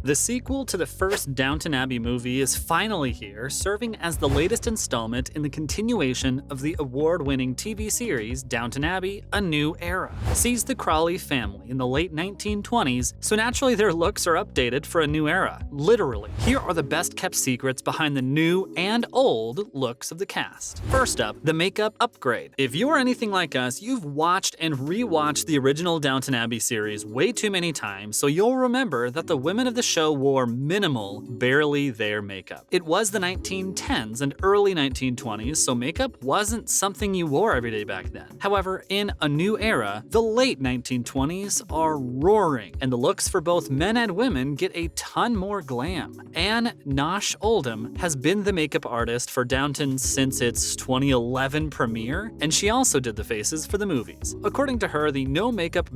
The sequel to the first Downton Abbey movie is finally here, serving as the latest installment in the continuation of the award-winning TV series Downton Abbey: A New Era. Sees the Crawley family in the late 1920s, so naturally their looks are updated for a new era. Literally. Here are the best-kept secrets behind the new and old looks of the cast. First up, the makeup upgrade. If you are anything like us, you've watched and rewatched the original Downton Abbey series way too many times, so you'll remember that the women of the show wore minimal, barely there makeup. It was the 1910s and early 1920s, so makeup wasn't something you wore every day back then. However, in A New Era, the late 1920s are roaring, and the looks for both men and women get a ton more glam. Anne Nosh Oldham has been the makeup artist for Downton since its 2011 premiere, and she also did the faces for the movies. According to her, the no makeup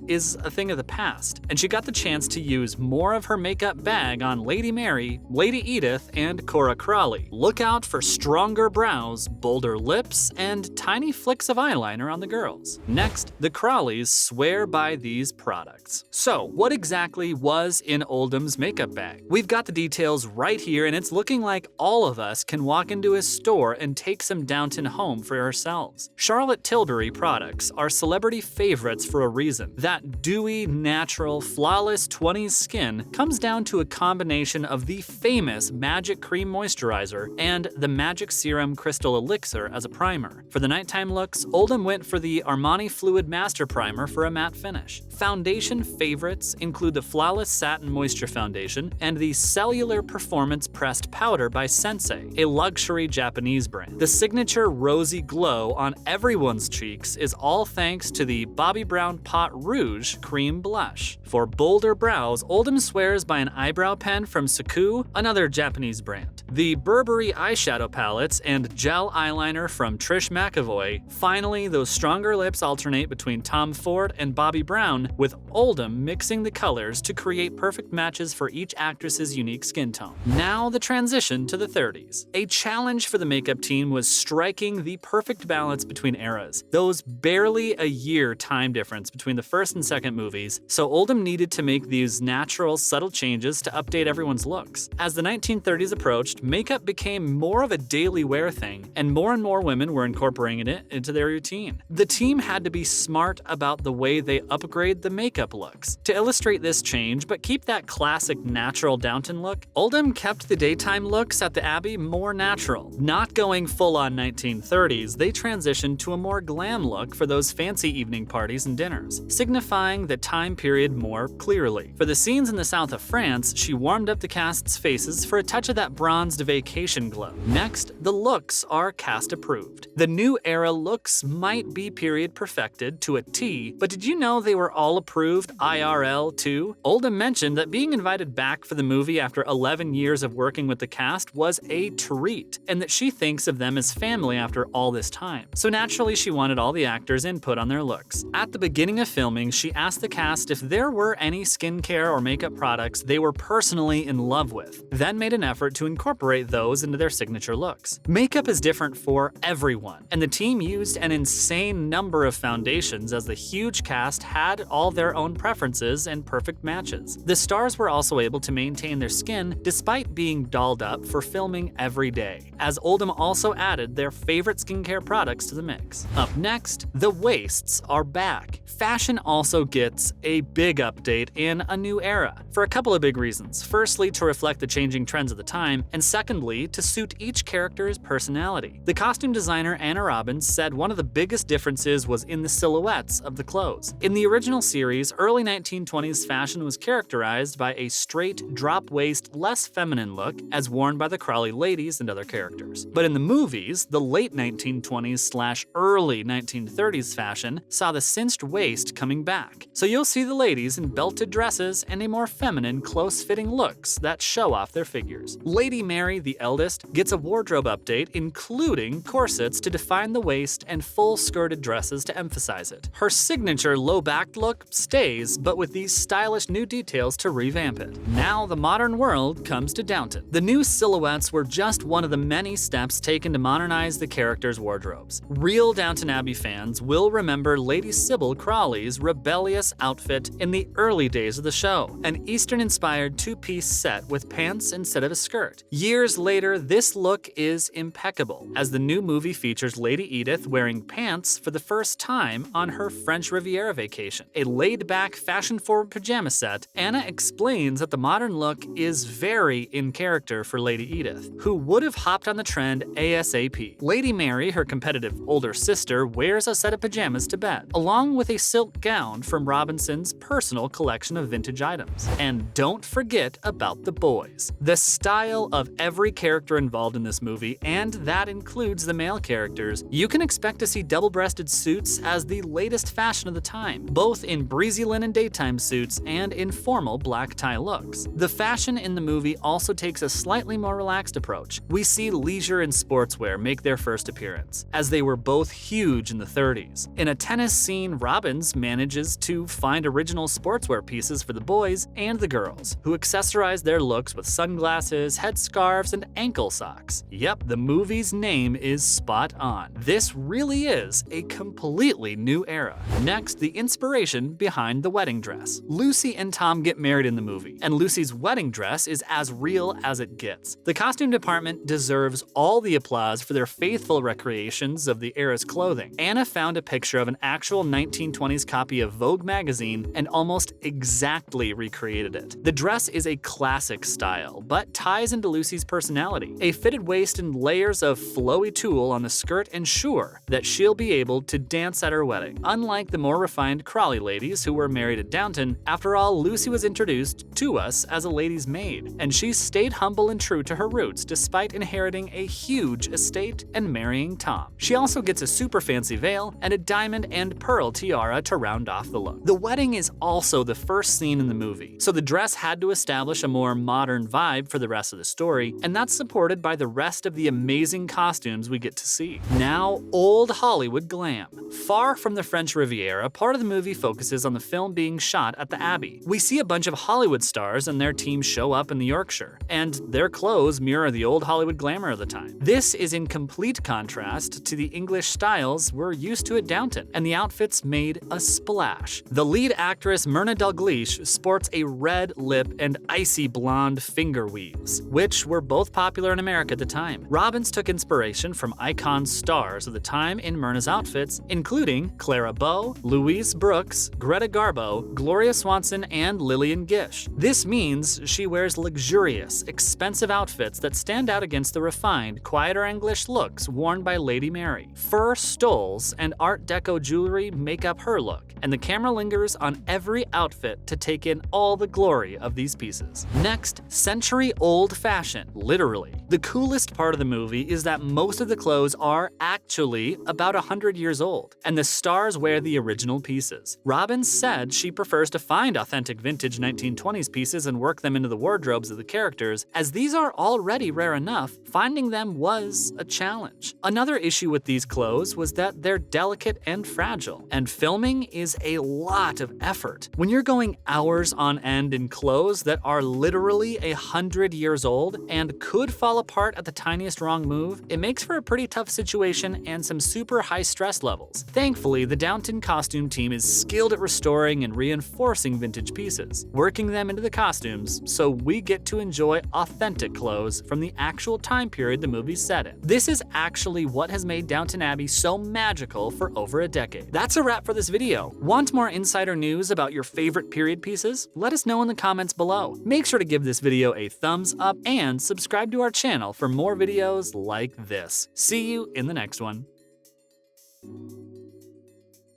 is a thing of the past, and she got the chance to use more of her makeup bag on Lady Mary, Lady Edith, and Cora Crawley. Look out for stronger brows, bolder lips, and tiny flicks of eyeliner on the girls. Next, the Crawleys swear by these products. So, what exactly was in Oldham's makeup bag? We've got the details right here, and it's looking like all of us can walk into a store and take some Downton home for ourselves. Charlotte Tilbury products are celebrity favorites for a reason. That dewy, natural, flawless 20s skin comes down to a combination of the famous Magic Cream Moisturizer and the Magic Serum Crystal Elixir as a primer. For the nighttime looks, Oldham went for the Armani Fluid Master Primer for a matte finish. Foundation favorites include the Flawless Satin Moisture Foundation and the Cellular Performance Pressed Powder by Sensei, a luxury Japanese brand. The signature rosy glow on everyone's cheeks is all thanks to the Bobbi Brown Pot Rouge Cream Blush. For bolder brows, Oldham swears by an eyebrow pen from Saku, another Japanese brand. The Burberry eyeshadow palettes and gel eyeliner from Trish McEvoy. Finally, those stronger lips alternate between Tom Ford and Bobbi Brown, with Oldham mixing the colors to create perfect matches for each actress's unique skin tone. Now the transition to the 30s. A challenge for the makeup team was striking the perfect balance between eras. Those barely a year time difference between the first and second movies, so Oldham needed to make these natural, subtle changes to update everyone's looks. As the 1930s approached, makeup became more of a daily wear thing, and more women were incorporating it into their routine. The team had to be smart about the way they upgrade the makeup looks. To illustrate this change, but keep that classic natural Downton look, Oldham kept the daytime looks at the Abbey more natural. Not going full-on 1930s, they transitioned to a more glam look for those fancy evening parties and dinners, signifying the time period more clearly. For the scenes in the south of France, she warmed up the cast's faces for a touch of that bronzed vacation glow. Next, the looks are cast approved. The new era looks might be period perfected to a T, but did you know they were all approved IRL too? Oldham mentioned that being invited back for the movie after 11 years of working with the cast was a treat, and that she thinks of them as family after all this time. So naturally, she wanted all the actors' input on their looks. At the beginning of filming, she asked the cast if there were any skincare or makeup products they were personally in love with, then made an effort to incorporate those into their signature looks. Makeup is different for everyone, and the team used an insane number of foundations as the huge cast had all their own preferences and perfect matches. The stars were also able to maintain their skin despite being dolled up for filming every day, as Oldham also added their favorite skincare products to the mix. Up next, the waists are back. Fashion also gets a big update in A New Era, for a couple of big reasons. Firstly, to reflect the changing trends of the time, and secondly, to suit each character's personality. The costume designer Anna Robbins said one of the biggest differences was in the silhouettes of the clothes. In the original series, early 1920s fashion was characterized by a straight, drop-waist, less feminine look as worn by the Crawley ladies and other characters. But in the movies, the late 1920s/early 1930s fashion saw the cinched waist coming back. So you'll see the ladies in belted dresses and a more feminine, close-fitting looks that show off their figures. Lady Mary, the eldest, gets a wardrobe update including corsets to define the waist and full-skirted dresses to emphasize it. Her signature low-backed look stays, but with these stylish new details to revamp it. Now the modern world comes to Downton. The new silhouettes were just one of the many steps taken to modernize the characters' wardrobes. Real Downton Abbey fans will remember Lady Sybil Crawley's rebellious outfit in the early days of the show, an East Western-inspired two-piece set with pants instead of a skirt. Years later, this look is impeccable, as the new movie features Lady Edith wearing pants for the first time on her French Riviera vacation. A laid-back, fashion-forward pajama set, Anna explains that the modern look is very in character for Lady Edith, who would have hopped on the trend ASAP. Lady Mary, her competitive older sister, wears a set of pajamas to bed, along with a silk gown from Robinson's personal collection of vintage items. And don't forget about the boys. The style of every character involved in this movie, and that includes the male characters, you can expect to see double-breasted suits as the latest fashion of the time, both in breezy linen daytime suits and in formal black tie looks. The fashion in the movie also takes a slightly more relaxed approach. We see leisure and sportswear make their first appearance, as they were both huge in the 30s. In a tennis scene, Robbins manages to find original sportswear pieces for the boys and the girls, who accessorize their looks with sunglasses, headscarves, and ankle socks. Yep, the movie's name is spot on. This really is a completely new era. Next, the inspiration behind the wedding dress. Lucy and Tom get married in the movie, and Lucy's wedding dress is as real as it gets. The costume department deserves all the applause for their faithful recreations of the era's clothing. Anna found a picture of an actual 1920s copy of Vogue magazine and almost exactly recreated it. The dress is a classic style, but ties into Lucy's personality. A fitted waist and layers of flowy tulle on the skirt ensure that she'll be able to dance at her wedding. Unlike the more refined Crawley ladies who were married at Downton, after all, Lucy was introduced to us as a lady's maid, and she stayed humble and true to her roots despite inheriting a huge estate and marrying Tom. She also gets a super fancy veil and a diamond and pearl tiara to round off the look. The wedding is also the first scene in the movie, so the dress had to establish a more modern vibe for the rest of the story, and that's supported by the rest of the amazing costumes we get to see. Now, old Hollywood glam. Far from the French Riviera, part of the movie focuses on the film being shot at the Abbey. We see a bunch of Hollywood stars and their team show up in the Yorkshire, and their clothes mirror the old Hollywood glamour of the time. This is in complete contrast to the English styles we're used to at Downton, and the outfits made a splash. The lead actress Myrna Dalglish sports a red lip and icy blonde finger weaves, which were both popular in America at the time. Robbins took inspiration from icon stars of the time in Myrna's outfits, including Clara Bow, Louise Brooks, Greta Garbo, Gloria Swanson, and Lillian Gish. This means she wears luxurious, expensive outfits that stand out against the refined, quieter English looks worn by Lady Mary. Fur stoles and Art Deco jewelry make up her look, and the camera lingers on every outfit to take in all the glory of these pieces. Next, century-old fashion, literally. The coolest part of the movie is that most of the clothes are actually about 100 years old, and the stars wear the original pieces. Robbins said she prefers to find authentic vintage 1920s pieces and work them into the wardrobes of the characters, as these are already rare enough, finding them was a challenge. Another issue with these clothes was that they're delicate and fragile, and filming is a lot of effort. When you're going hours on end in clothes that are literally 100 years old and could fall apart at the tiniest wrong move, it makes for a pretty tough situation and some super high stress levels. Thankfully, the Downton costume team is skilled at restoring and reinforcing vintage pieces, working them into the costumes so we get to enjoy authentic clothes from the actual time period the movie's set in. This is actually what has made Downton Abbey so magical for over a decade. That's a wrap for this video. Want more insider news about your favorite period pieces? Let us know in the comments below. Make sure to give this video a thumbs up and subscribe to our channel for more videos like this. See you in the next one.